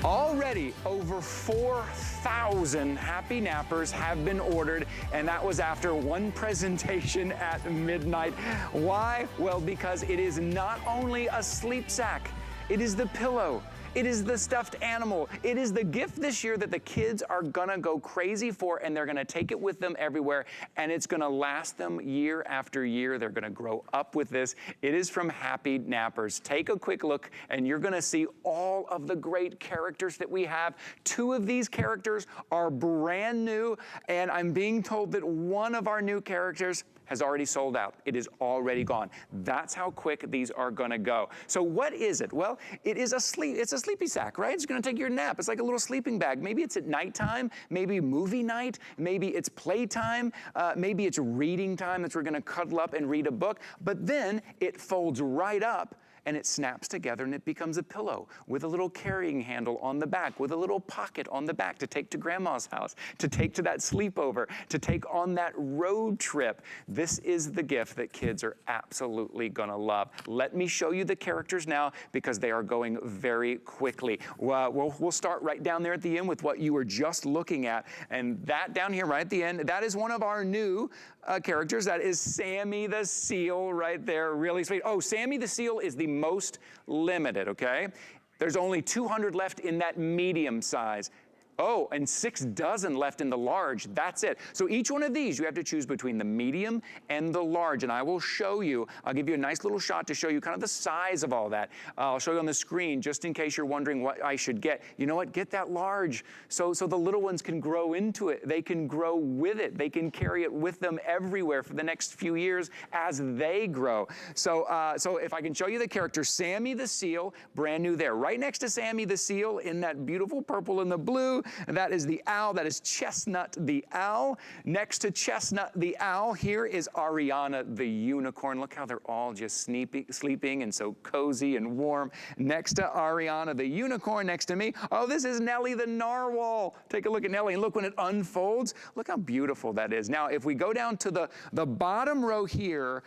Already, over 4,000 Happy Nappers have been ordered, and that was after one presentation at midnight. Why? Well, because it is not only a sleep sack, it is the pillow. It is the stuffed animal. It is the gift this year that the kids are gonna go crazy for, and they're gonna take it with them everywhere, and it's gonna last them year after year. They're gonna grow up with this. It is from Happy Nappers. Take a quick look, and you're gonna see all of the great characters that we have. 2 of these characters are brand new, and I'm being told that one of our new characters has already sold out. It is already gone. That's how quick these are gonna go. So what is it? Well, it's a sleepy sack, right? It's gonna take your nap. It's like a little sleeping bag. Maybe it's at nighttime, maybe movie night, maybe it's playtime, maybe it's reading time. That's where we're gonna cuddle up and read a book. But then it folds right up and it snaps together and it becomes a pillow with a little carrying handle on the back, with a little pocket on the back to take to grandma's house, to take to that sleepover, to take on that road trip. This is the gift that kids are absolutely gonna love. Let me show you the characters now because they are going very quickly. We'll start right down there at the end with what you were just looking at. And that down here right at the end, that is one of our new characters. That is Sammy the Seal right there, really sweet. Oh, Sammy the Seal is the most limited, okay? There's only 200 left in that medium size. Oh, and 6 dozen left in the large. That's it. So each one of these, you have to choose between the medium and the large. And I will show you, I'll give you a nice little shot to show you kind of the size of all that. I'll show you on the screen just in case you're wondering what I should get. You know what? Get that large so the little ones can grow into it. They can grow with it. They can carry it with them everywhere for the next few years as they grow. So if I can show you the character, Sammy the Seal, brand new there. Right next to Sammy the Seal in that beautiful purple and the blue, that is the owl. That is Chestnut the Owl. Next to Chestnut the Owl, here is Ariana the Unicorn. Look how they're all just sleeping and so cozy and warm. Next to Ariana the Unicorn, next to me, oh, this is Nellie the Narwhal. Take a look at Nellie, and look when it unfolds. Look how beautiful that is. Now, if we go down to the bottom row here,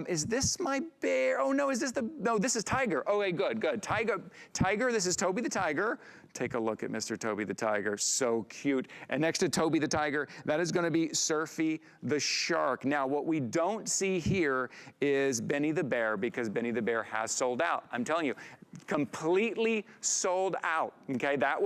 is this my bear? Oh, no, no, this is Tiger. Okay, good. Tiger, this is Toby the Tiger. Take a look at Mr. Toby the Tiger, so cute. And next to Toby the Tiger, that is gonna be Surfy the Shark. Now, what we don't see here is Benny the Bear, because Benny the Bear has sold out. I'm telling you, completely sold out, okay? That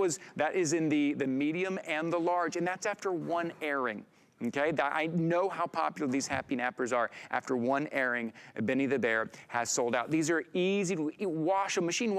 is in the medium and the large, and that's after one airing. Okay, I know how popular these Happy Nappers are. After one airing, Benny the Bear has sold out. These are easy to wash, machine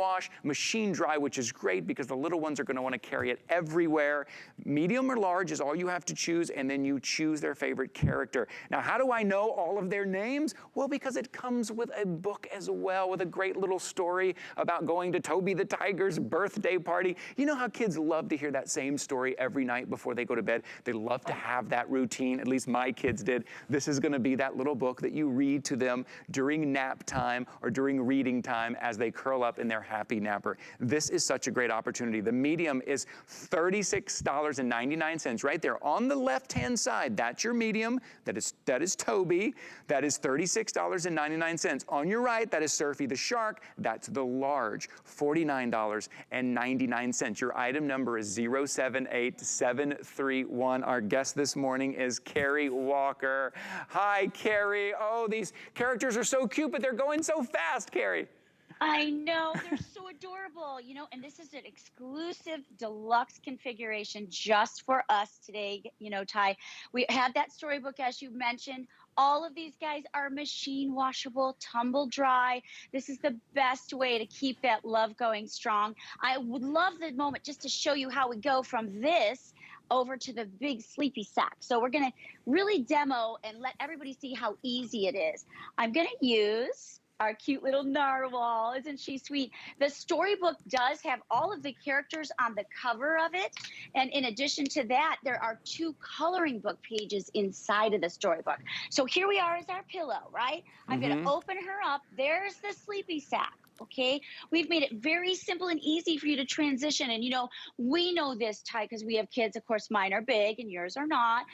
dry, which is great because the little ones are gonna wanna carry it everywhere. Medium or large is all you have to choose, and then you choose their favorite character. Now, how do I know all of their names? Well, because it comes with a book as well, with a great little story about going to Toby the Tiger's birthday party. You know how kids love to hear that same story every night before they go to bed? They love to have that routine. At least my kids did. This is gonna be that little book that you read to them during nap time or during reading time as they curl up in their Happy Napper. This is such a great opportunity. The medium is $36.99 right there on the left-hand side. That's your medium. That is Toby. That is $36.99. On your right, that is Surfy the Shark. That's the large, $49.99. Your item number is 078731. Our guest this morning is Carrie Walker. Hi, Carrie. Oh, these characters are so cute, but they're going so fast, Carrie. I know, they're so adorable, you know, and this is an exclusive deluxe configuration just for us today, you know, Ty. We have that storybook, as you mentioned. All of these guys are machine washable, tumble dry. This is the best way to keep that love going strong. I would love the moment just to show you how we go from this over to the big sleepy sack. So we're gonna really demo and let everybody see how easy it is. I'm gonna use our cute little narwhal. Isn't she sweet? The storybook does have all of the characters on the cover of it. And in addition to that, there are 2 coloring book pages inside of the storybook. So here we are as our pillow, right? I'm gonna open her up. There's the sleepy sack. Okay, we've made it very simple and easy for you to transition. And you know, we know this, Ty, because we have kids. Of course, mine are big and yours are not.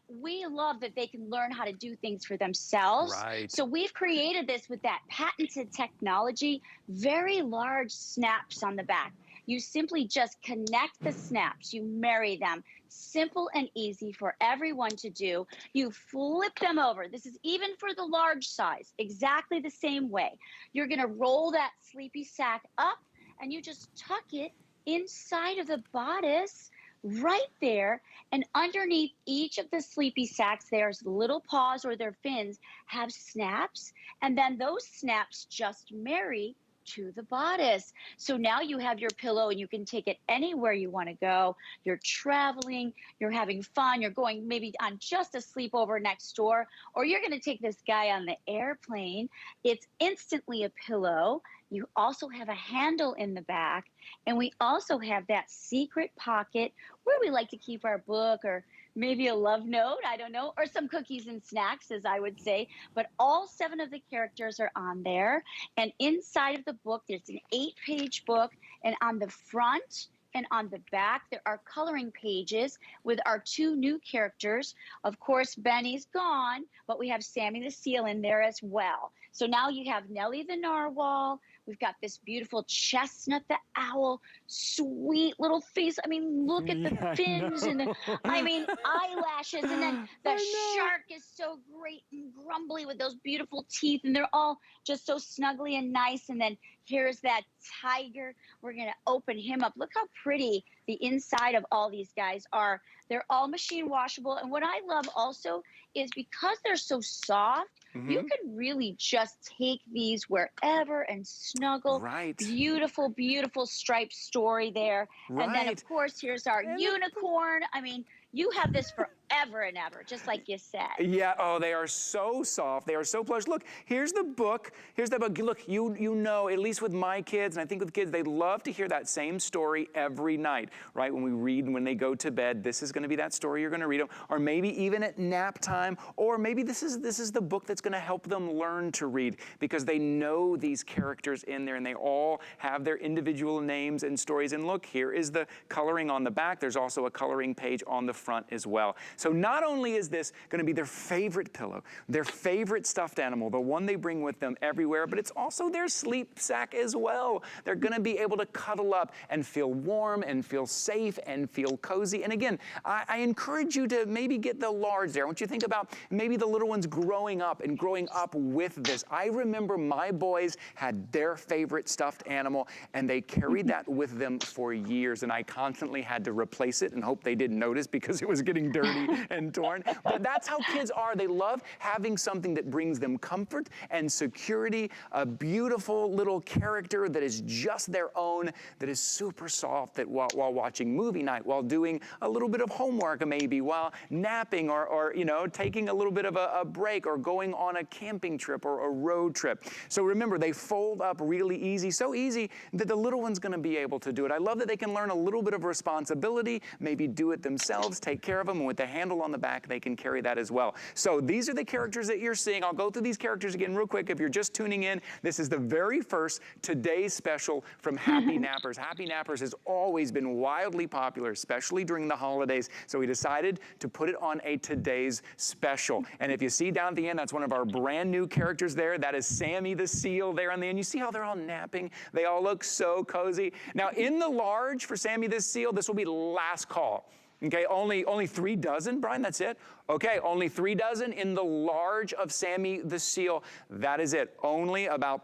We love that they can learn how to do things for themselves. Right. So we've created this with that patented technology, very large snaps on the back. You simply just connect the snaps. You marry them. Simple and easy for everyone to do. You flip them over. This is even for the large size, exactly the same way. You're going to roll that sleepy sack up and you just tuck it inside of the bodice right there. And underneath each of the sleepy sacks, there's little paws or their fins have snaps. And then those snaps just marry to the bodice. So now you have your pillow and you can take it anywhere you want to go. You're traveling, you're having fun, you're going maybe on just a sleepover next door, or you're going to take this guy on the airplane. It's instantly a pillow. You also have a handle in the back, and we also have that secret pocket where we like to keep our book or maybe a love note, I don't know, or some cookies and snacks, as I would say. But all 7 of the characters are on there. And inside of the book, there's an 8-page book. And on the front and on the back, there are coloring pages with our 2 new characters. Of course, Benny's gone, but we have Sammy the Seal in there as well. So now you have Nellie the Narwhal. We've got this beautiful Chestnut the Owl, sweet little face. I mean, look at the fins and the, eyelashes. And then the shark is so great and grumbly with those beautiful teeth. And they're all just so snuggly and nice. And then here's that tiger. We're going to open him up. Look how pretty the inside of all these guys are. They're all machine washable. And what I love also is because they're so soft, you can really just take these wherever and snuggle. Right. Beautiful, beautiful striped story there. Right. And then, of course, here's our unicorn. I mean, you have this forever and ever, just like you said. Yeah, oh, they are so soft. They are so plush. Look, here's the book. Here's the book. Look, you know, at least with my kids, and I think with kids, they love to hear that same story every night, right? When we read and when they go to bed, this is going to be that story you're going to read them. Or maybe even at nap time. Or maybe this is the book that's going to help them learn to read because they know these characters in there and they all have their individual names and stories. And look, here is the coloring on the back. There's also a coloring page on the front as well. So not only is this going to be their favorite pillow, their favorite stuffed animal, the one they bring with them everywhere, but it's also their sleep sack as well. They're going to be able to cuddle up and feel warm and feel safe and feel cozy. And again, I encourage you to maybe get the large there. I want you to think about maybe the little ones growing up and growing up with this. I remember my boys had their favorite stuffed animal and they carried that with them for years, and I constantly had to replace it and hope they didn't notice because it was getting dirty and torn. But that's how kids are. They love having something that brings them comfort and security, a beautiful little character that is just their own, that is super soft, that while watching movie night, while doing a little bit of homework maybe, while napping or you know, taking a little bit of a break or going on a camping trip or a road trip. So remember, they fold up really easy, so easy that the little one's going to be able to do it. I love that they can learn a little bit of responsibility, maybe do it themselves, take care of them, and with the handle on the back, they can carry that as well. So these are the characters that you're seeing. I'll go through these characters again real quick. If you're just tuning in, this is the very first Today's Special from Happy Nappers. Happy Nappers has always been wildly popular, especially during the holidays. So we decided to put it on a Today's Special. And if you see down at the end, that's one of our brand new characters there. That is Sammy the Seal there on the end. You see how they're all napping? They all look so cozy. Now in the large for Sammy the Seal, this will be last call. Okay, only 3 dozen, Brian, that's it? Okay, only 3 dozen in the large of Sammy the Seal. That is it. Only about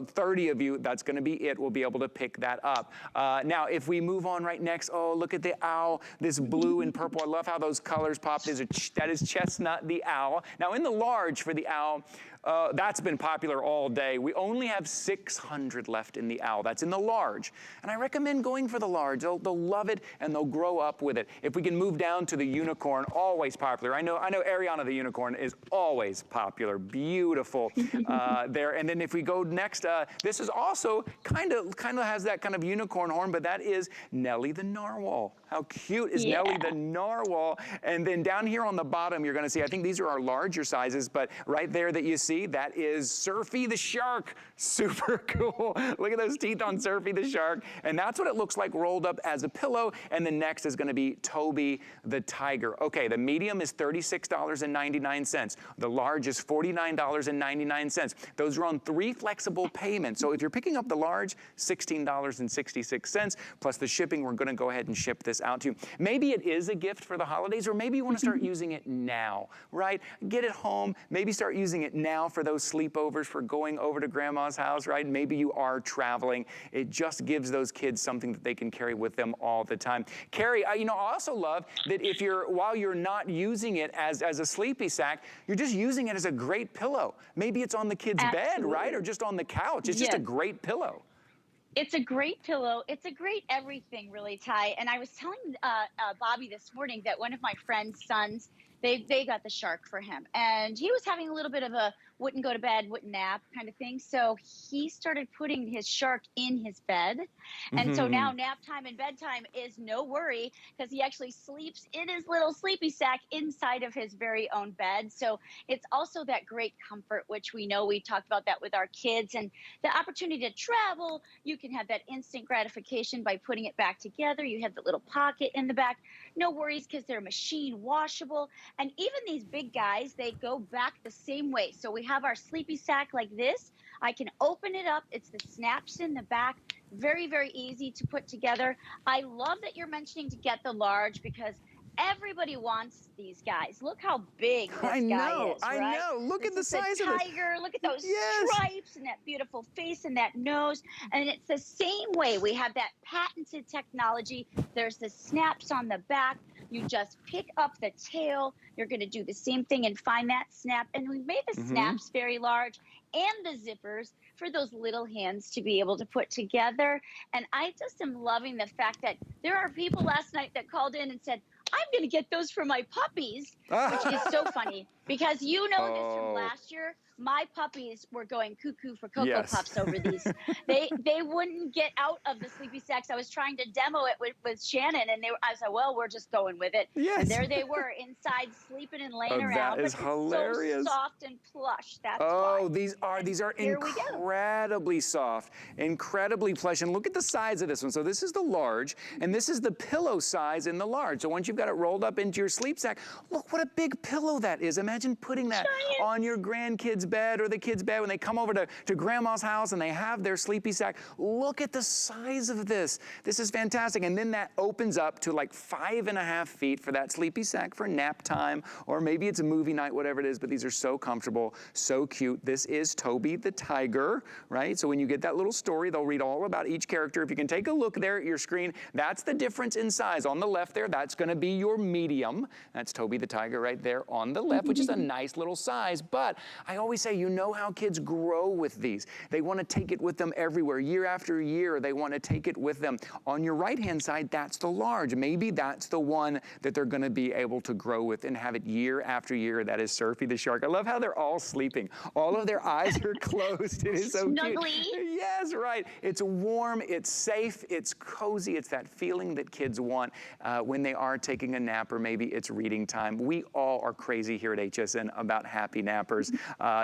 30 of you, that's going to be it, will be able to pick that up. Now, if we move on right next, oh, look at the owl, this blue and purple. I love how those colors pop. That is Chestnut the Owl. Now, in the large for the owl, that's been popular all day. We only have 600 left in the owl. That's in the large. And I recommend going for the large. They'll love it and they'll grow up with it. If we can move down to the unicorn, always popular. I know Ariana the unicorn is always popular. Beautiful there. And then if we go next, this is also kind of has that kind of unicorn horn, but that is Nellie the Narwhal. How cute is Nellie the Narwhal? And then down here on the bottom, you're going to see, I think these are our larger sizes, but right there that you see, that is Surfy the Shark. Super cool. Look at those teeth on Surfy the Shark. And that's what it looks like rolled up as a pillow. And then next is going to be Toby the Tiger. Okay, the medium is 30 $36.99. The large is $49.99. Those are on 3 flexible payments. So if you're picking up the large, $16.66, plus the shipping, we're gonna go ahead and ship this out to you. Maybe it is a gift for the holidays, or maybe you wanna start using it now, right? Get it home, maybe start using it now for those sleepovers, for going over to grandma's house, right? Maybe you are traveling. It just gives those kids something that they can carry with them all the time. Carrie, you know, I also love that if while you're not using it as a sleepy sack, you're just using it as a great pillow. Maybe it's on the kid's bed, right? Or just on the couch. It's just a great pillow. It's a great pillow. It's a great everything, really, Ty. And I was telling Bobby this morning that one of my friend's sons, they got the Shark for him. And he was having a little bit of a wouldn't go to bed, wouldn't nap kind of thing. So he started putting his Shark in his bed. And so now nap time and bedtime is no worry, because he actually sleeps in his little sleepy sack inside of his very own bed. So it's also that great comfort, which we know we talked about that with our kids, and the opportunity to travel. You can have that instant gratification by putting it back together. You have the little pocket in the back. No worries, because they're machine washable. And even these big guys, they go back the same way. So we have our sleepy sack like this. I can open it up. It's the snaps in the back. Very, very easy to put together. I love that you're mentioning to get the large, because everybody wants these guys. Look how big this guy is, right? I know. Look at the size of it. Tiger. Look at those stripes and that beautiful face and that nose. And it's the same way. We have that patented technology. There's the snaps on the back. You just pick up the tail. You're going to do the same thing and find that snap. And we made the snaps very large, and the zippers for those little hands to be able to put together. And I just am loving the fact that there are people last night that called in and said, I'm going to get those for my puppies, which is so funny, because you know this from last year. My puppies were going cuckoo for Cocoa Puffs over these. They wouldn't get out of the sleepy sacks. I was trying to demo it with Shannon, and I was like, well, we're just going with it. And there they were inside sleeping and laying around. That is hilarious. So soft and plush. That's why. These are Here incredibly soft, incredibly plush. And look at the size of this one. So this is the large, and this is the pillow size in the large. So once you've got it rolled up into your sleep sack, look what a big pillow that is. Imagine putting that on your grandkids' bed or the kids' bed when they come over to grandma's house and they have their sleepy sack. Look at the size of this. This is fantastic. And then that opens up to like 5.5 feet for that sleepy sack for nap time, or maybe it's a movie night, whatever it is, but these are so comfortable, so cute. This is Toby the Tiger, right? So when you get that little story, they'll read all about each character. If you can take a look there at your screen, that's the difference in size. On the left there, that's going to be your medium. That's Toby the Tiger right there on the left, which is a nice little size. But I always say, you know how kids grow with these. They want to take it with them everywhere. Year after year, they want to take it with them. On your right-hand side, that's the large. Maybe that's the one that they're going to be able to grow with and have it year after year. That is Surfy the Shark. I love how they're all sleeping. All of their eyes are closed. It is so Snuggly. Cute. Yes, right. It's warm, it's safe, it's cozy. It's that feeling that kids want when they are taking a nap, or maybe it's reading time. We all are crazy here at HSN about happy nappers.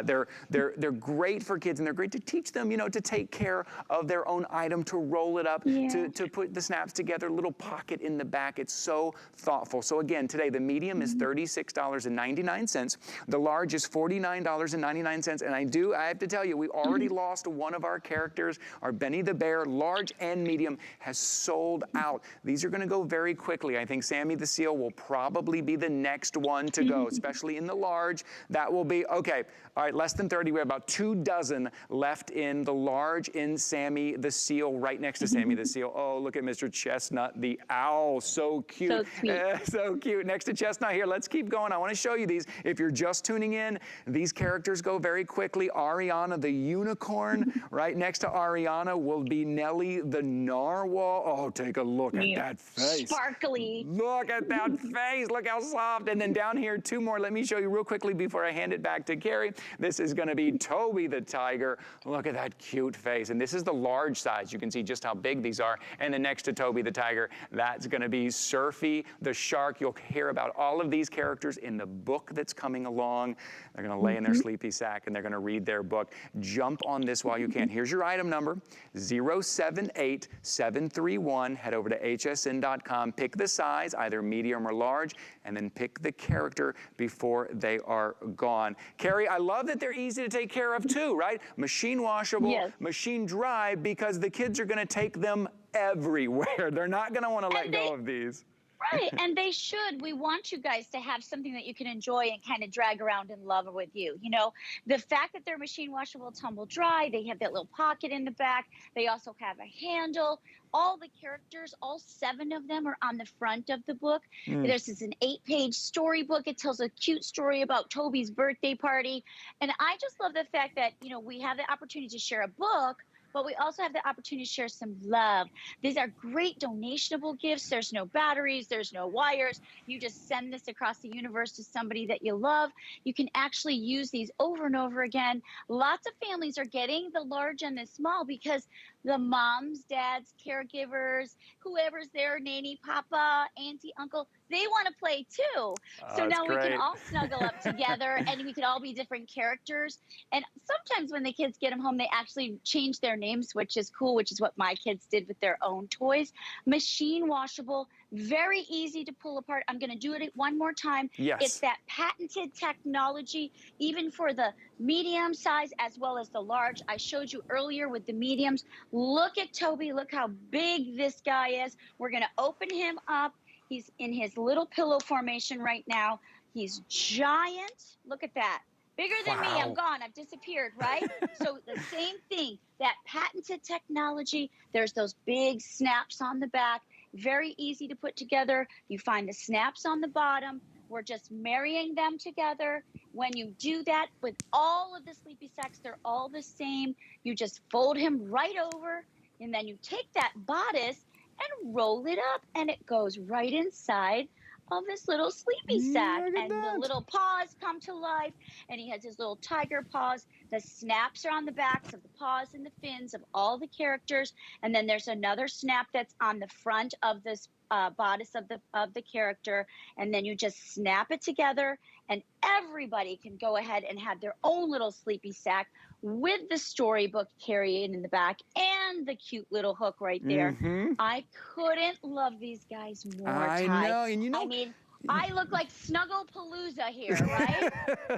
They're great for kids, and they're great to teach them, you know, to take care of their own item, to roll it up, to put the snaps together, little pocket in the back. It's so thoughtful. So again, today the medium is $36.99. The large is $49.99. And I have to tell you, we already lost one of our characters. Our Benny the Bear, large and medium, has sold out. These are going to go very quickly. I think Sammy the Seal will probably be the next one to go, especially in the large. That will be, okay, all right, less than 30. We have about 2 dozen left in the large in Sammy the Seal, right next to Sammy the Seal. Oh, look at Mr. Chestnut the Owl. So cute. So sweet. So cute. Next to Chestnut here, let's keep going. I want to show you these. If you're just tuning in, these characters go very quickly. Ariana the Unicorn. Right next to Ariana will be Nellie the Narwhal. Oh, take a look at that face. Sparkly. Look at that face. Look how soft. And then down here, 2 more. Let me show you real quickly before I hand it back to Carrie. This is going to be Toby the tiger. Look at that cute face. And this is the large size. You can see just how big these are. And then next to Toby the tiger, that's going to be Surfy the shark. You'll hear about all of these characters in the book that's coming along. They're going to lay in their sleepy sack and they're going to read their book. Jump on this while you can. Here's your item number, 078731. Head over to hsn.com. Pick the size, either medium or large, and then pick the character before they are gone. Carrie, I love that they're easy to take care of too, right? Machine washable, Yes. machine dry, because the kids are going to take them everywhere. They're not going to want to let go of these. Right, and they should. We want you guys to have something that you can enjoy and kind of drag around and love with you. You know, the fact that they're machine washable, tumble dry, they have that little pocket in the back. They also have a handle. All the characters, all 7 of them are on the front of the book. This is an 8-page storybook. It tells a cute story about Toby's birthday party. And I just love the fact that, you know, we have the opportunity to share a book, but we also have the opportunity to share some love. These are great donationable gifts. There's no batteries, there's no wires. You just send this across the universe to somebody that you love. You can actually use these over and over again. Lots of families are getting the large and the small because the moms, dads, caregivers, whoever's there, nanny, papa, auntie, uncle, they want to play too. So now we can all snuggle up together and we can all be different characters. And sometimes when the kids get them home, they actually change their names, which is cool, which is what my kids did with their own toys. Machine washable, very easy to pull apart. I'm going to do it one more time. Yes. It's that patented technology, even for the medium size as well as the large. I showed you earlier with the mediums. Look at Toby. Look how big this guy is. We're going to open him up. He's in his little pillow formation right now. He's giant. Look at that. Bigger than me. I'm gone. I've disappeared, right? So the same thing, that patented technology. There's those big snaps on the back. Very easy to put together. You find the snaps on the bottom. We're just marrying them together. When you do that with all of the sleepy sacks, they're all the same. You just fold him right over, and then you take that bodice and roll it up, and it goes right inside of this little sleepy sack. And the little paws come to life, and he has his little tiger paws. The snaps are on the backs of the paws and the fins of all the characters, and then there's another snap that's on the front of this bodice of the character, and then you just snap it together, and everybody can go ahead and have their own little sleepy sack with the storybook carrying in the back and the cute little hook right there. I couldn't love these guys more. I know, and you know, I mean, I look like Snugglepalooza here, right?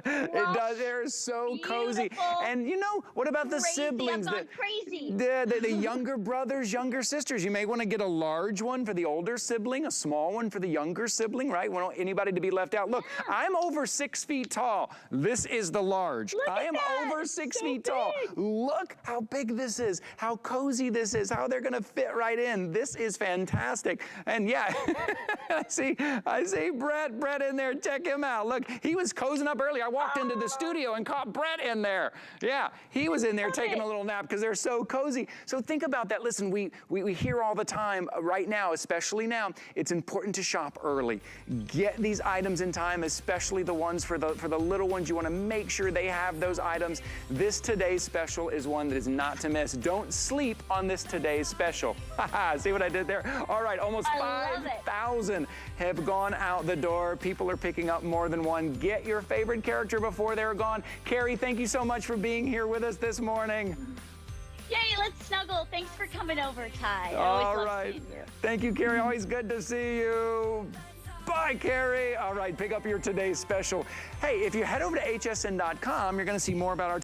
It does. They're so cozy. And you know, what about the siblings? I've gone crazy. The younger brothers, younger sisters. You may want to get a large one for the older sibling, a small one for the younger sibling, right? We don't want anybody to be left out. Look, I'm over 6 feet tall. This is the large. I am over 6 feet tall. Look how big this is, how cozy this is, how they're going to fit right in. This is fantastic. And yeah, I see Brett in there. Check him out. Look, he was cozying up early. I walked into the studio and caught Brett in there. Yeah, he was in there taking a little nap because they're so cozy. So think about that. Listen, we hear all the time right now, especially now, it's important to shop early. Get these items in time, especially the ones for the little ones. You want to make sure they have those items. This today's special is one that is not to miss. Don't sleep on this today's special. See what I did there? All right, almost 5,000 have gone out the door. People are picking up more than one. Get your favorite character before they're gone. Carrie, thank you so much for being here with us this morning. Yay, let's snuggle. Thanks for coming over, Ty. All right. Thank you, Carrie. Always good to see you. Bye, Carrie. All right, pick up your today's special. Hey, if you head over to hsn.com, you're going to see more about our